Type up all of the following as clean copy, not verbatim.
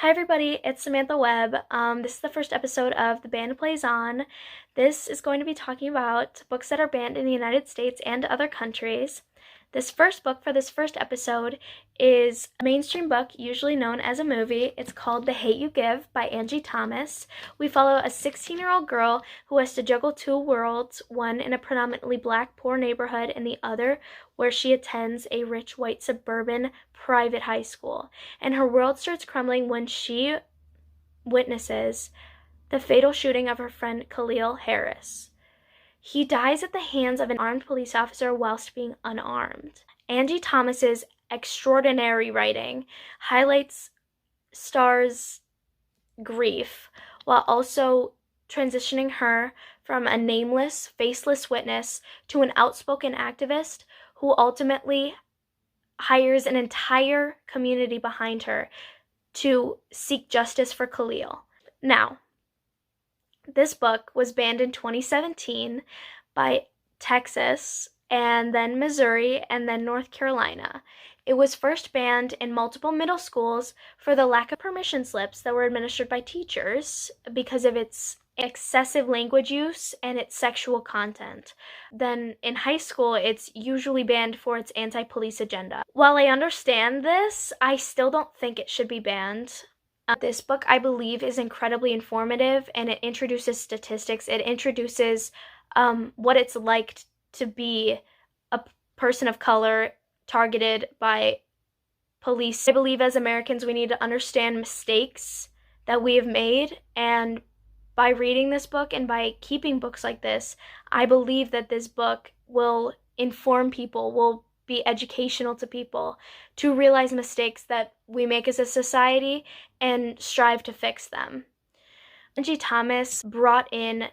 Hi everybody, it's Samantha Webb. This is the first episode of The Band Plays On. This is going to be talking about books that are banned in the United States and other countries. This first book for this first episode is a mainstream book, usually known as a movie. It's called The Hate U Give by Angie Thomas. We follow a 16-year-old girl who has to juggle two worlds, one in a predominantly black poor neighborhood and the other where she attends a rich white suburban private high school. And her world starts crumbling when she witnesses the fatal shooting of her friend Khalil Harris. He dies at the hands of an armed police officer whilst being unarmed. Angie Thomas's extraordinary writing highlights Star's grief while also transitioning her from a nameless, faceless witness to an outspoken activist who ultimately hires an entire community behind her to seek justice for Khalil. Now, this book was banned in 2017 by Texas, and then Missouri, and then North Carolina. It was first banned in multiple middle schools for the lack of permission slips that were administered by teachers because of its excessive language use and its sexual content. Then in high school, it's usually banned for its anti-police agenda. While I understand this, I still don't think it should be banned. This book, I believe, is incredibly informative, and it introduces statistics. It introduces what it's like to be a person of color targeted by police. I believe as Americans, we need to understand mistakes that we have made, and by reading this book and by keeping books like this, I believe that this book will inform people, will be educational to people to realize mistakes that we make as a society and strive to fix them. Angie Thomas brought in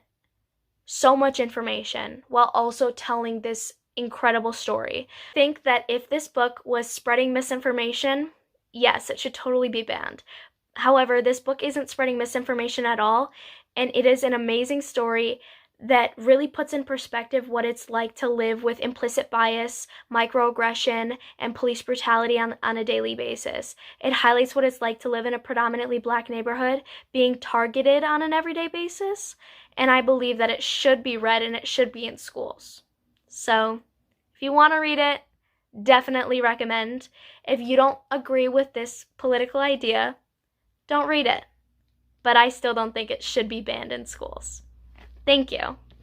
so much information while also telling this incredible story. I think that if this book was spreading misinformation, yes, it should totally be banned. However, this book isn't spreading misinformation at all, and it is an amazing story that really puts in perspective what it's like to live with implicit bias, microaggression, and police brutality on a daily basis. It highlights what it's like to live in a predominantly black neighborhood, being targeted on an everyday basis, and I believe that it should be read and it should be in schools. So, if you want to read it, definitely recommend. If you don't agree with this political idea, don't read it. But I still don't think it should be banned in schools. Thank you.